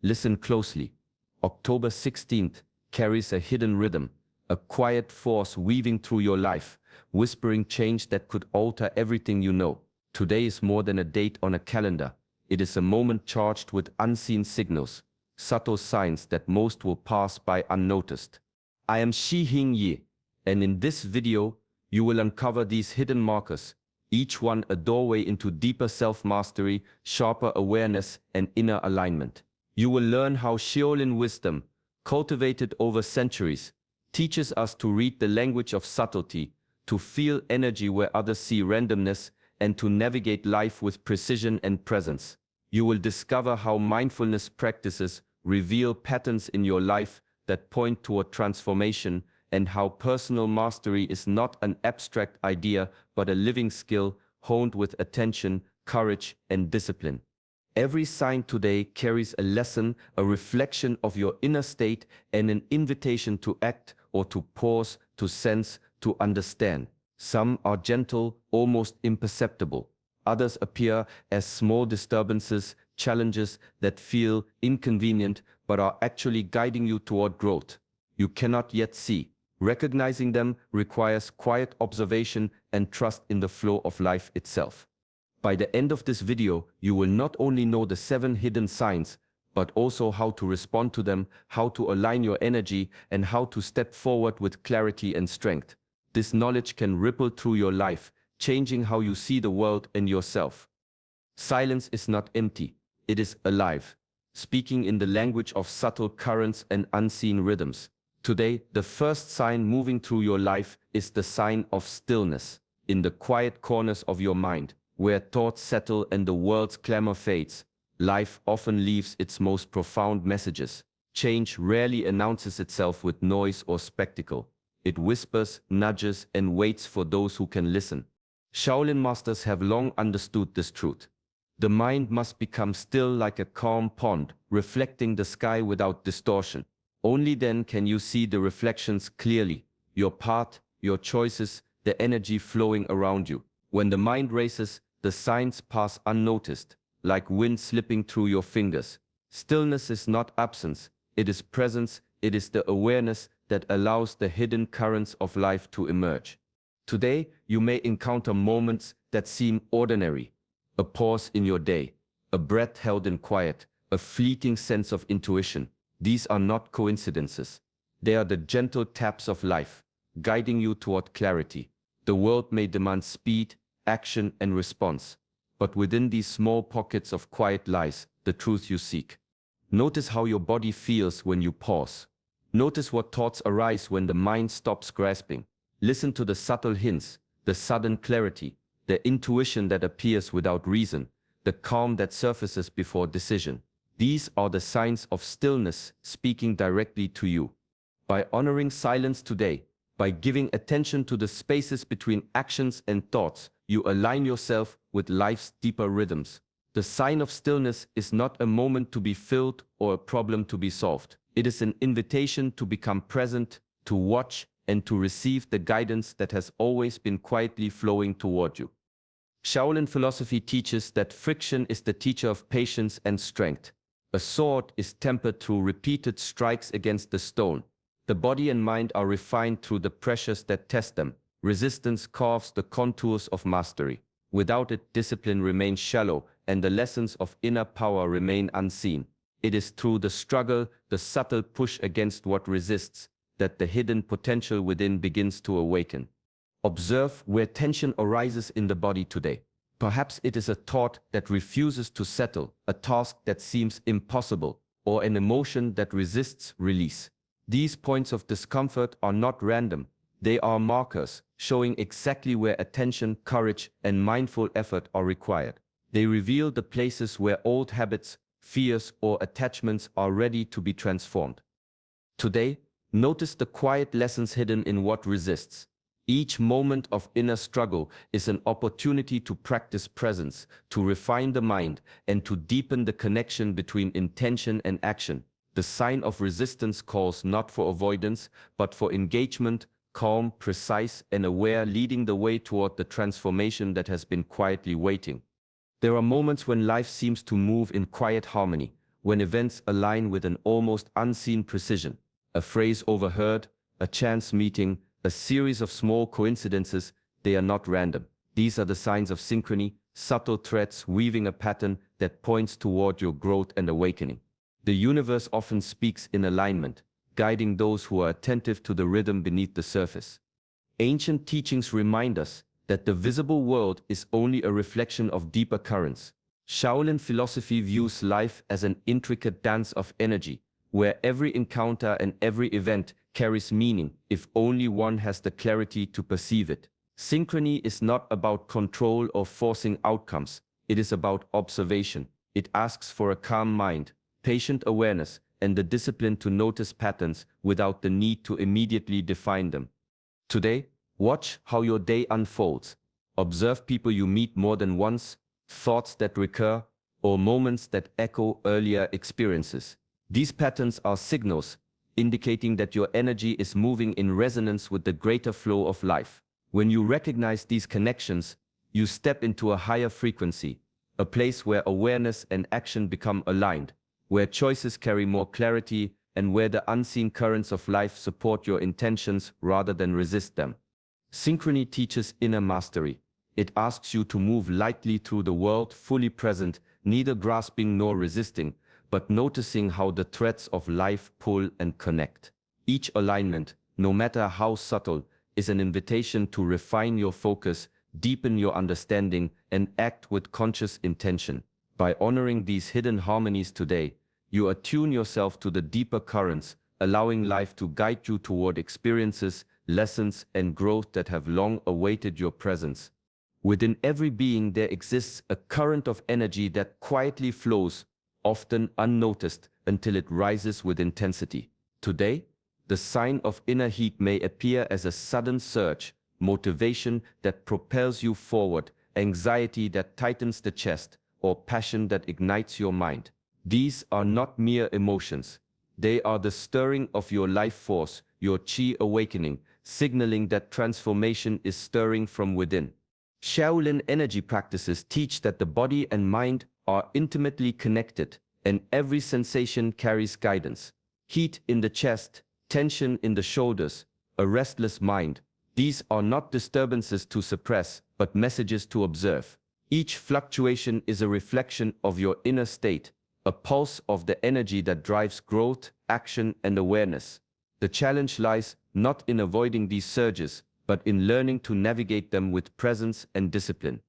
Listen closely. October 16th carries a hidden rhythm, a quiet force weaving through your life, whispering change that could alter everything you know. Today is more than a date on a calendar. It is a moment charged with unseen signals, subtle signs that most will pass by unnoticed. I am Shi-Hing Yi, and in this video, you will uncover these hidden markers, each one a doorway into deeper self-mastery, sharper awareness, and inner alignment. You will learn how Shaolin wisdom, cultivated over centuries, teaches us to read the language of subtlety, to feel energy where others see randomness, and to navigate life with precision and presence. You will discover how mindfulness practices reveal patterns in your life that point toward transformation, and how personal mastery is not an abstract idea but a living skill honed with attention, courage, and discipline. Every sign today carries a lesson, a reflection of your inner state, and an invitation to act or to pause, to sense, to understand. Some are gentle, almost imperceptible. Others appear as small disturbances, challenges that feel inconvenient but are actually guiding you toward growth you cannot yet see. Recognizing them requires quiet observation and trust in the flow of life itself. By the end of this video, you will not only know the 7 hidden signs, but also how to respond to them, how to align your energy, and how to step forward with clarity and strength. This knowledge can ripple through your life, changing how you see the world and yourself. Silence is not empty, it is alive, speaking in the language of subtle currents and unseen rhythms. Today, the first sign moving through your life is the sign of stillness. In the quiet corners of your mind, where thoughts settle and the world's clamor fades, life often leaves its most profound messages. Change rarely announces itself with noise or spectacle. It whispers, nudges, and waits for those who can listen. Shaolin masters have long understood this truth. The mind must become still like a calm pond, reflecting the sky without distortion. Only then can you see the reflections clearly, your path, your choices, the energy flowing around you. When the mind races, the signs pass unnoticed, like wind slipping through your fingers. Stillness is not absence, it is presence, it is the awareness that allows the hidden currents of life to emerge. Today, you may encounter moments that seem ordinary. A pause in your day, a breath held in quiet, a fleeting sense of intuition. These are not coincidences. They are the gentle taps of life, guiding you toward clarity. The world may demand speed, action, and response, but within these small pockets of quiet lies the truth you seek. Notice how your body feels when you pause. Notice what thoughts arise when the mind stops grasping. Listen to the subtle hints, the sudden clarity, the intuition that appears without reason, the calm that surfaces before decision. These are the signs of stillness speaking directly to you. By honoring silence today, by giving attention to the spaces between actions and thoughts, you align yourself with life's deeper rhythms. The sign of stillness is not a moment to be filled or a problem to be solved. It is an invitation to become present, to watch, and to receive the guidance that has always been quietly flowing toward you. Shaolin philosophy teaches that friction is the teacher of patience and strength. A sword is tempered through repeated strikes against the stone. The body and mind are refined through the pressures that test them. Resistance carves the contours of mastery. Without it, discipline remains shallow, and the lessons of inner power remain unseen. It is through the struggle, the subtle push against what resists, that the hidden potential within begins to awaken. Observe where tension arises in the body today. Perhaps it is a thought that refuses to settle, a task that seems impossible, or an emotion that resists release. These points of discomfort are not random. They are markers, showing exactly where attention, courage, and mindful effort are required. They reveal the places where old habits, fears, or attachments are ready to be transformed. Today, notice the quiet lessons hidden in what resists. Each moment of inner struggle is an opportunity to practice presence, to refine the mind, and to deepen the connection between intention and action. The sign of resistance calls not for avoidance, but for engagement, calm, precise, and aware, leading the way toward the transformation that has been quietly waiting. There are moments when life seems to move in quiet harmony, when events align with an almost unseen precision. A phrase overheard, a chance meeting, a series of small coincidences, they are not random. These are the signs of synchrony, subtle threads weaving a pattern that points toward your growth and awakening. The universe often speaks in alignment, guiding those who are attentive to the rhythm beneath the surface. Ancient teachings remind us that the visible world is only a reflection of deeper currents. Shaolin philosophy views life as an intricate dance of energy, where every encounter and every event carries meaning if only one has the clarity to perceive it. Synchrony is not about control or forcing outcomes. It is about observation. It asks for a calm mind, patient awareness, and the discipline to notice patterns without the need to immediately define them. Today, watch how your day unfolds. Observe people you meet more than once, thoughts that recur, or moments that echo earlier experiences. These patterns are signals indicating that your energy is moving in resonance with the greater flow of life. When you recognize these connections, you step into a higher frequency, a place where awareness and action become aligned, where choices carry more clarity, and where the unseen currents of life support your intentions rather than resist them. Synchrony teaches inner mastery. It asks you to move lightly through the world, fully present, neither grasping nor resisting, but noticing how the threads of life pull and connect. Each alignment, no matter how subtle, is an invitation to refine your focus, deepen your understanding, and act with conscious intention. By honoring these hidden harmonies today, you attune yourself to the deeper currents, allowing life to guide you toward experiences, lessons, and growth that have long awaited your presence. Within every being there exists a current of energy that quietly flows, often unnoticed, until it rises with intensity. Today, the sign of inner heat may appear as a sudden surge, motivation that propels you forward, anxiety that tightens the chest, or passion that ignites your mind. These are not mere emotions. They are the stirring of your life force, your chi awakening, signaling that transformation is stirring from within. Shaolin energy practices teach that the body and mind are intimately connected, and every sensation carries guidance. Heat in the chest, tension in the shoulders, a restless mind. These are not disturbances to suppress, but messages to observe. Each fluctuation is a reflection of your inner state, a pulse of the energy that drives growth, action, and awareness. The challenge lies not in avoiding these surges, but in learning to navigate them with presence and discipline.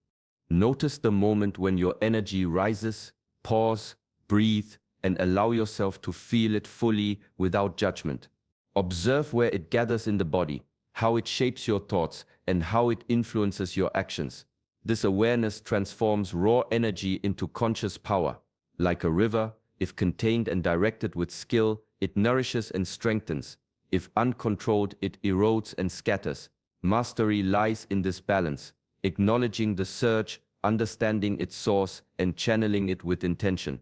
Notice the moment when your energy rises, pause, breathe, and allow yourself to feel it fully without judgment. Observe where it gathers in the body, how it shapes your thoughts, and how it influences your actions. This awareness transforms raw energy into conscious power. Like a river, if contained and directed with skill, it nourishes and strengthens. If uncontrolled, it erodes and scatters. Mastery lies in this balance, acknowledging the surge, understanding its source, and channeling it with intention.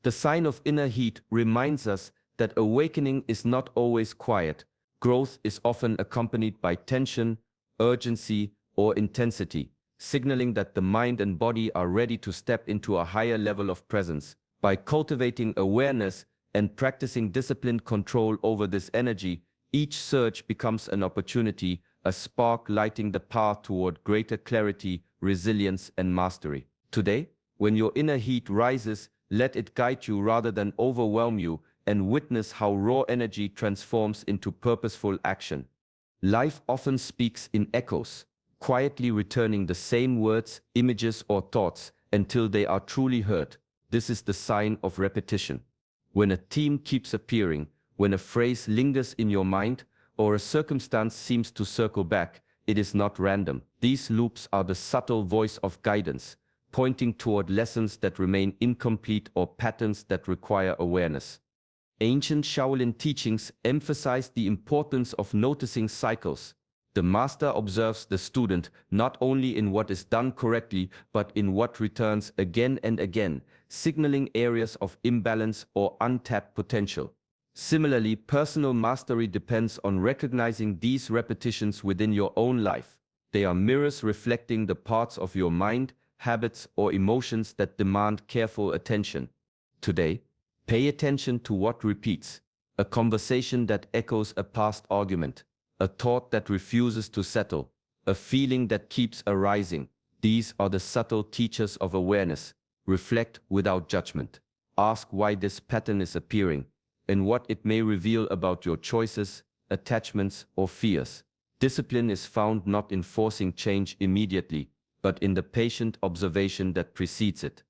The sign of inner heat reminds us that awakening is not always quiet. Growth is often accompanied by tension, urgency, or intensity, signaling that the mind and body are ready to step into a higher level of presence. By cultivating awareness and practicing disciplined control over this energy, each surge becomes an opportunity, a spark lighting the path toward greater clarity, resilience, and mastery. Today, when your inner heat rises, let it guide you rather than overwhelm you, and witness how raw energy transforms into purposeful action. Life often speaks in echoes, quietly returning the same words, images, or thoughts until they are truly heard. This is the sign of repetition. When a theme keeps appearing, when a phrase lingers in your mind, or a circumstance seems to circle back, it is not random. These loops are the subtle voice of guidance, pointing toward lessons that remain incomplete or patterns that require awareness. Ancient Shaolin teachings emphasize the importance of noticing cycles. The master observes the student not only in what is done correctly, but in what returns again and again, signaling areas of imbalance or untapped potential. Similarly, personal mastery depends on recognizing these repetitions within your own life. They are mirrors reflecting the parts of your mind, habits, or emotions that demand careful attention. Today, Pay attention to what repeats. A conversation that echoes a past argument. A thought that refuses to settle. A feeling that keeps arising. These are the subtle teachers of awareness. Reflect without judgment. Ask why this pattern is appearing and what it may reveal about your choices, attachments, or fears. Discipline is found not in forcing change immediately, but in the patient observation that precedes it.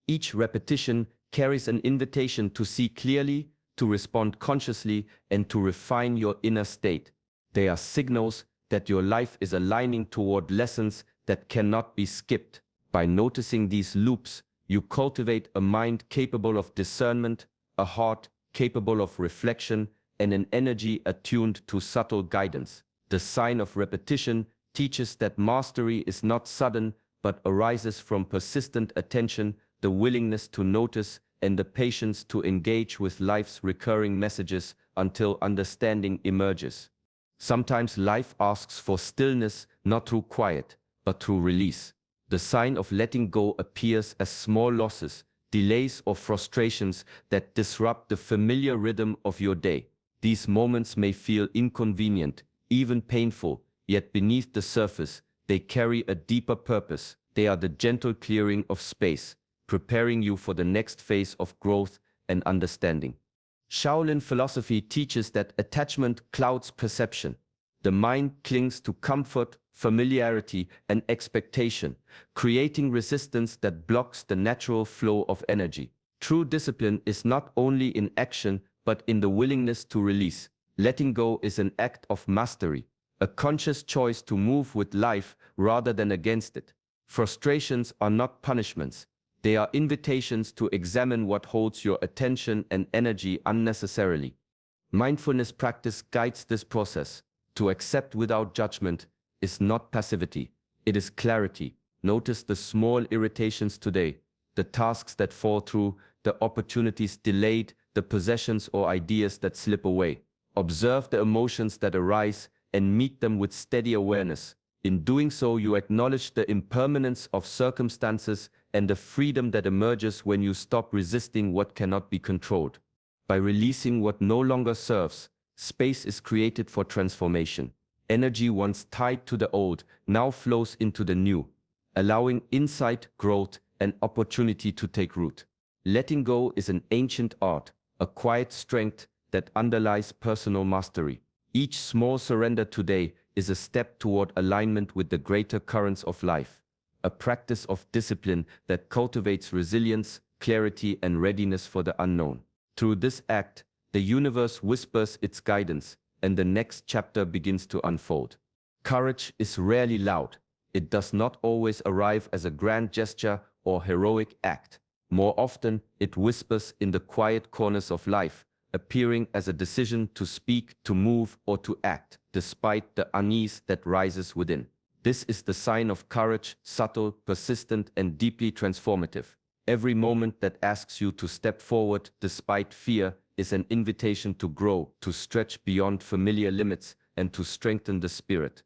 Each repetition carries an invitation to see clearly, to respond consciously, and to refine your inner state. They are signals that your life is aligning toward lessons that cannot be skipped. By noticing these loops, you cultivate a mind capable of discernment, a heart capable of reflection, and an energy attuned to subtle guidance. The sign of repetition teaches that mastery is not sudden, but arises from persistent attention, the willingness to notice, and the patience to engage with life's recurring messages until understanding emerges. Sometimes life asks for stillness, not through quiet, but through release. The sign of letting go appears as small losses, delays, or frustrations that disrupt the familiar rhythm of your day. These moments may feel inconvenient, even painful, yet beneath the surface, they carry a deeper purpose. They are the gentle clearing of space, preparing you for the next phase of growth and understanding. Shaolin philosophy teaches that attachment clouds perception. The mind clings to comfort, familiarity, and expectation, creating resistance that blocks the natural flow of energy. True discipline is not only in action, but in the willingness to release. Letting go is an act of mastery, a conscious choice to move with life rather than against it. Frustrations are not punishments. They are invitations to examine what holds your attention and energy unnecessarily. Mindfulness practice guides this process. To accept without judgment is not passivity, it is clarity. Notice the small irritations today, the tasks that fall through, the opportunities delayed, the possessions or ideas that slip away. Observe the emotions that arise and meet them with steady awareness. In doing so, you acknowledge the impermanence of circumstances and the freedom that emerges when you stop resisting what cannot be controlled. By releasing what no longer serves, space is created for transformation. Energy once tied to the old now flows into the new, allowing insight, growth, and opportunity to take root. Letting go is an ancient art, a quiet strength that underlies personal mastery. Each small surrender today is a step toward alignment with the greater currents of life, a practice of discipline that cultivates resilience, clarity, and readiness for the unknown. Through this act, the universe whispers its guidance, and the next chapter begins to unfold. Courage is rarely loud. It does not always arrive as a grand gesture or heroic act. More often, it whispers in the quiet corners of life, appearing as a decision to speak, to move, or to act, despite the unease that rises within. This is the sign of courage, subtle, persistent, and deeply transformative. Every moment that asks you to step forward despite fear is an invitation to grow, to stretch beyond familiar limits, and to strengthen the spirit.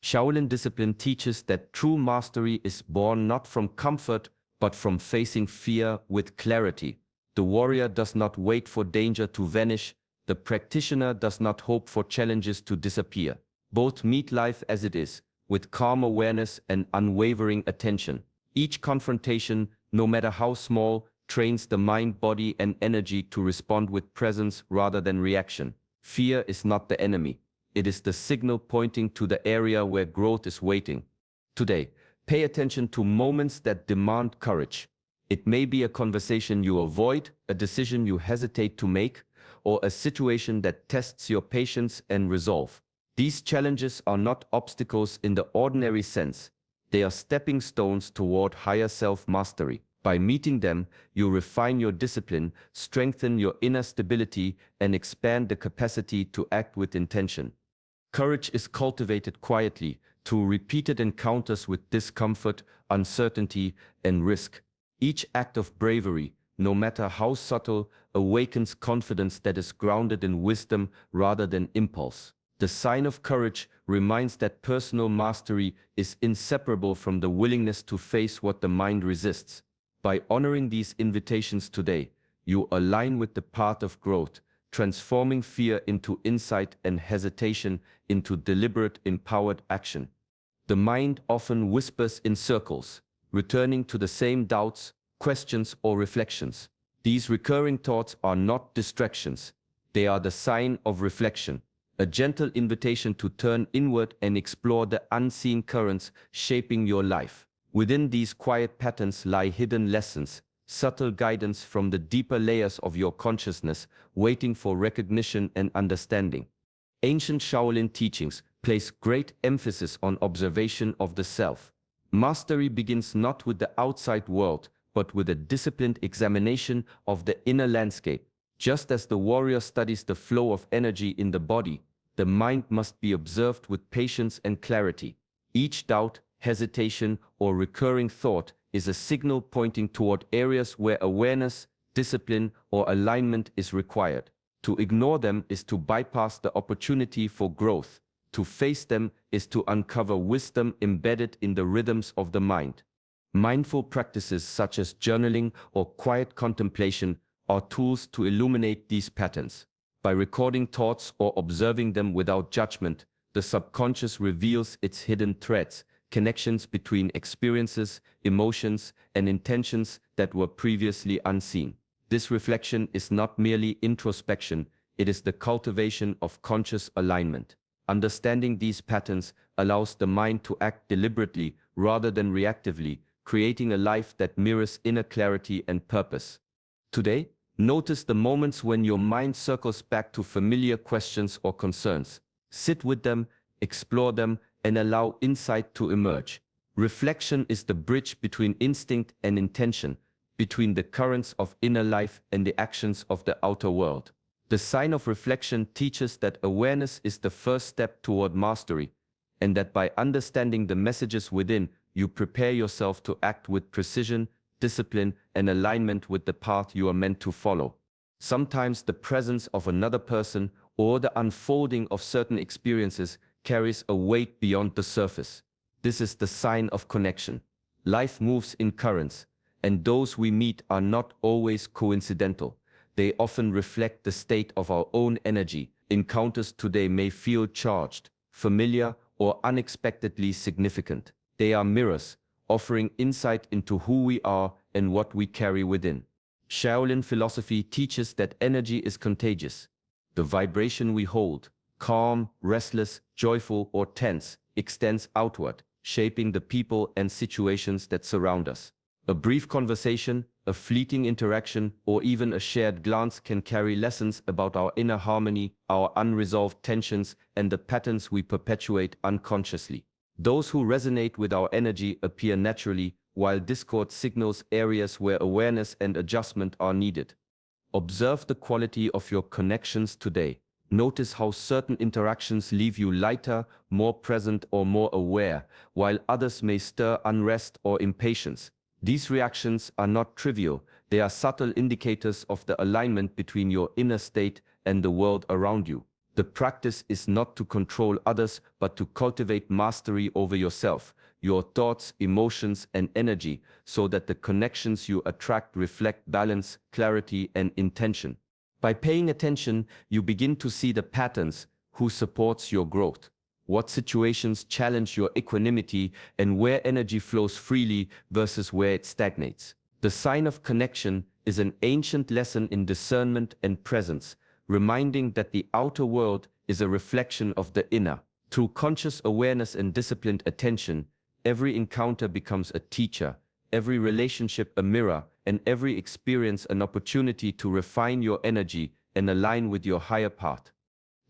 Shaolin discipline teaches that true mastery is born not from comfort, but from facing fear with clarity. The warrior does not wait for danger to vanish. The practitioner does not hope for challenges to disappear. Both meet life as it is, with calm awareness and unwavering attention. Each confrontation, no matter how small, trains the mind, body, and energy to respond with presence rather than reaction. Fear is not the enemy. It is the signal pointing to the area where growth is waiting. Today, pay attention to moments that demand courage. It may be a conversation you avoid, a decision you hesitate to make, or a situation that tests your patience and resolve. These challenges are not obstacles in the ordinary sense. They are stepping stones toward higher self-mastery. By meeting them, you refine your discipline, strengthen your inner stability, and expand the capacity to act with intention. Courage is cultivated quietly through repeated encounters with discomfort, uncertainty, and risk. Each act of bravery, no matter how subtle, awakens confidence that is grounded in wisdom rather than impulse. The sign of courage reminds that personal mastery is inseparable from the willingness to face what the mind resists. By honoring these invitations today, you align with the path of growth, transforming fear into insight and hesitation into deliberate, empowered action. The mind often whispers in circles, returning to the same doubts, questions, or reflections. These recurring thoughts are not distractions. They are the sign of reflection, a gentle invitation to turn inward and explore the unseen currents shaping your life. Within these quiet patterns lie hidden lessons, subtle guidance from the deeper layers of your consciousness, waiting for recognition and understanding. Ancient Shaolin teachings place great emphasis on observation of the self. Mastery begins not with the outside world, but with a disciplined examination of the inner landscape. Just as the warrior studies the flow of energy in the body, the mind must be observed with patience and clarity. Each doubt, hesitation, or recurring thought is a signal pointing toward areas where awareness, discipline, or alignment is required. To ignore them is to bypass the opportunity for growth. To face them is to uncover wisdom embedded in the rhythms of the mind. Mindful practices such as journaling or quiet contemplation are tools to illuminate these patterns. By recording thoughts or observing them without judgment, the subconscious reveals its hidden threads, connections between experiences, emotions, and intentions that were previously unseen. This reflection is not merely introspection, it is the cultivation of conscious alignment. Understanding these patterns allows the mind to act deliberately rather than reactively, creating a life that mirrors inner clarity and purpose. Today, notice the moments when your mind circles back to familiar questions or concerns. Sit with them, explore them, and allow insight to emerge. Reflection is the bridge between instinct and intention, between the currents of inner life and the actions of the outer world. The sign of reflection teaches that awareness is the first step toward mastery, and that by understanding the messages within, you prepare yourself to act with precision, discipline, and alignment with the path you are meant to follow. Sometimes the presence of another person or the unfolding of certain experiences carries a weight beyond the surface. This is the sign of connection. Life moves in currents, and those we meet are not always coincidental. They often reflect the state of our own energy. Encounters today may feel charged, familiar, or unexpectedly significant. They are mirrors, offering insight into who we are and what we carry within. Shaolin philosophy teaches that energy is contagious. The vibration we hold, calm, restless, joyful, or tense, extends outward, shaping the people and situations that surround us. A brief conversation, a fleeting interaction, or even a shared glance can carry lessons about our inner harmony, our unresolved tensions, and the patterns we perpetuate unconsciously. Those who resonate with our energy appear naturally, while discord signals areas where awareness and adjustment are needed. Observe the quality of your connections today. Notice how certain interactions leave you lighter, more present, or more aware, while others may stir unrest or impatience. These reactions are not trivial, they are subtle indicators of the alignment between your inner state and the world around you. The practice is not to control others, but to cultivate mastery over yourself, your thoughts, emotions, and energy, so that the connections you attract reflect balance, clarity, and intention. By paying attention, you begin to see the patterns, who supports your growth, what situations challenge your equanimity, and where energy flows freely versus where it stagnates. The sign of connection is an ancient lesson in discernment and presence, reminding that the outer world is a reflection of the inner. Through conscious awareness and disciplined attention, every encounter becomes a teacher, every relationship a mirror, and every experience an opportunity to refine your energy and align with your higher path.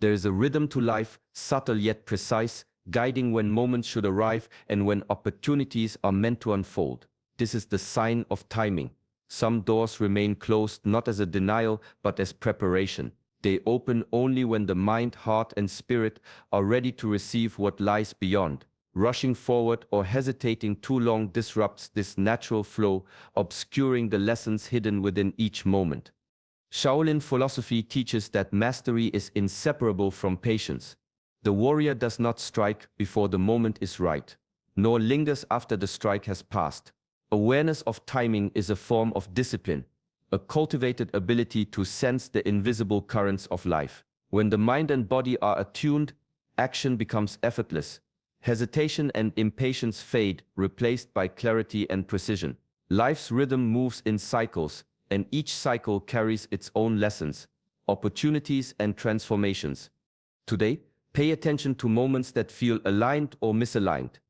There is a rhythm to life, subtle yet precise, guiding when moments should arrive and when opportunities are meant to unfold. This is the sign of timing. Some doors remain closed not as a denial but as preparation. They open only when the mind, heart, and spirit are ready to receive what lies beyond. Rushing forward or hesitating too long disrupts this natural flow, obscuring the lessons hidden within each moment. Shaolin philosophy teaches that mastery is inseparable from patience. The warrior does not strike before the moment is right, nor lingers after the strike has passed. Awareness of timing is a form of discipline, a cultivated ability to sense the invisible currents of life. When the mind and body are attuned, action becomes effortless. Hesitation and impatience fade, replaced by clarity and precision. Life's rhythm moves in cycles, and each cycle carries its own lessons, opportunities, and transformations. Today, pay attention to moments that feel aligned or misaligned.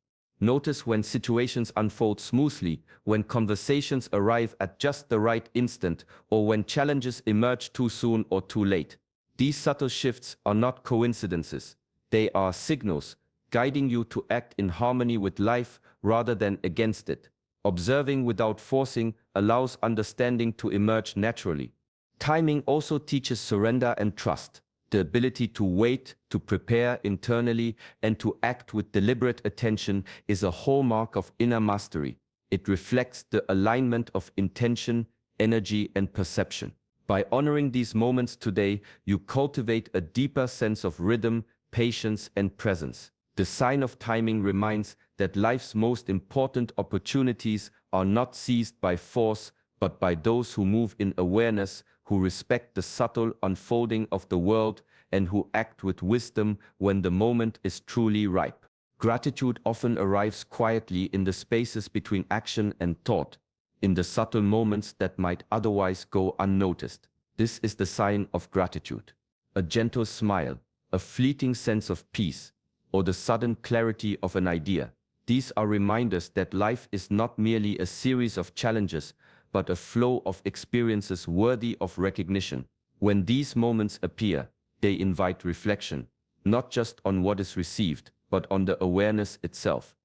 Notice when situations unfold smoothly, when conversations arrive at just the right instant, or when challenges emerge too soon or too late. These subtle shifts are not coincidences. They are signals, guiding you to act in harmony with life rather than against it. Observing without forcing allows understanding to emerge naturally. Timing also teaches surrender and trust. The ability to wait, to prepare internally, and to act with deliberate attention is a hallmark of inner mastery. It reflects the alignment of intention, energy, and perception. By honoring these moments today, you cultivate a deeper sense of rhythm, patience, and presence. The sign of timing reminds that life's most important opportunities are not seized by force, but by those who move in awareness, who respect the subtle unfolding of the world, and who act with wisdom when the moment is truly ripe. Gratitude often arrives quietly in the spaces between action and thought, in the subtle moments that might otherwise go unnoticed. This is the sign of gratitude. A gentle smile, a fleeting sense of peace, or the sudden clarity of an idea. These are reminders that life is not merely a series of challenges, but a flow of experiences worthy of recognition. When these moments appear, they invite reflection, not just on what is received, but on the awareness itself.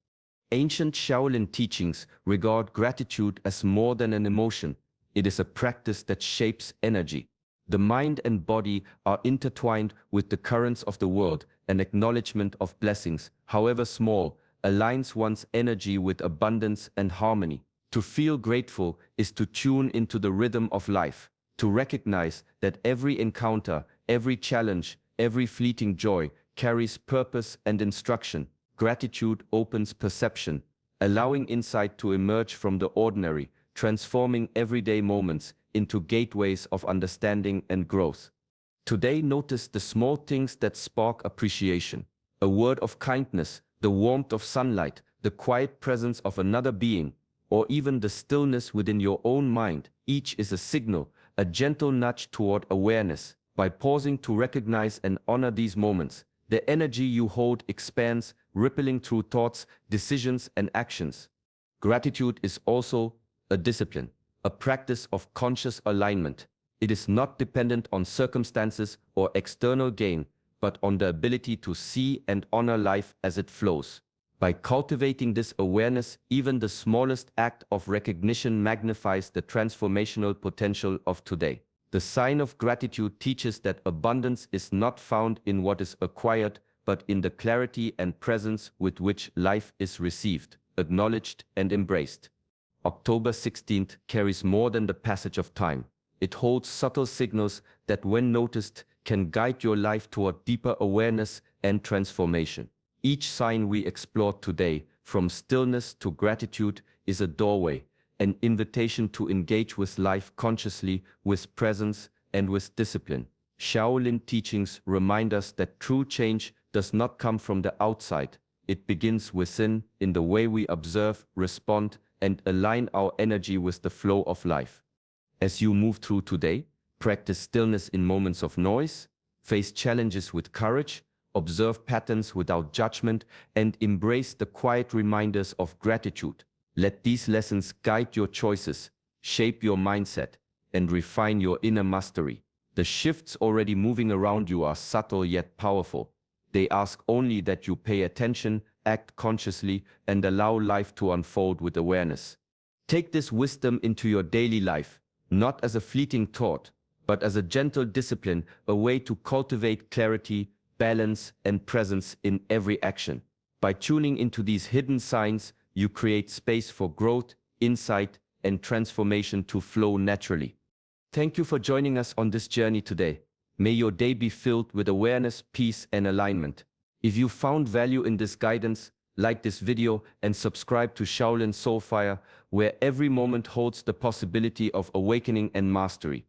Ancient Shaolin teachings regard gratitude as more than an emotion. It is a practice that shapes energy. The mind and body are intertwined with the currents of the world. An acknowledgement of blessings, however small, aligns one's energy with abundance and harmony. To feel grateful is to tune into the rhythm of life, to recognize that every encounter, every challenge, every fleeting joy carries purpose and instruction. Gratitude opens perception, allowing insight to emerge from the ordinary, transforming everyday moments into gateways of understanding and growth. Today, notice the small things that spark appreciation. A word of kindness, the warmth of sunlight, the quiet presence of another being, or even the stillness within your own mind. Each is a signal, a gentle nudge toward awareness. By pausing to recognize and honor these moments, the energy you hold expands, rippling through thoughts, decisions, and actions. Gratitude is also a discipline, a practice of conscious alignment. It is not dependent on circumstances or external gain, but on the ability to see and honor life as it flows. By cultivating this awareness, even the smallest act of recognition magnifies the transformational potential of today. The sign of gratitude teaches that abundance is not found in what is acquired, but in the clarity and presence with which life is received, acknowledged, and embraced. October 16th carries more than the passage of time. It holds subtle signals that, when noticed, can guide your life toward deeper awareness and transformation. Each sign we explore today, from stillness to gratitude, is a doorway, an invitation to engage with life consciously, with presence, and with discipline. Shaolin teachings remind us that true change does not come from the outside. It begins within, in the way we observe, respond, and align our energy with the flow of life. As you move through today, practice stillness in moments of noise, face challenges with courage, observe patterns without judgment, and embrace the quiet reminders of gratitude. Let these lessons guide your choices, shape your mindset, and refine your inner mastery. The shifts already moving around you are subtle yet powerful. They ask only that you pay attention, act consciously, and allow life to unfold with awareness. Take this wisdom into your daily life, not as a fleeting thought, but as a gentle discipline, a way to cultivate clarity, balance, and presence in every action. By tuning into these hidden signs, you create space for growth, insight, and transformation to flow naturally. Thank you for joining us on this journey today. May your day be filled with awareness, peace, and alignment. If you found value in this guidance, like this video and subscribe to Shaolin Soulfire, where every moment holds the possibility of awakening and mastery.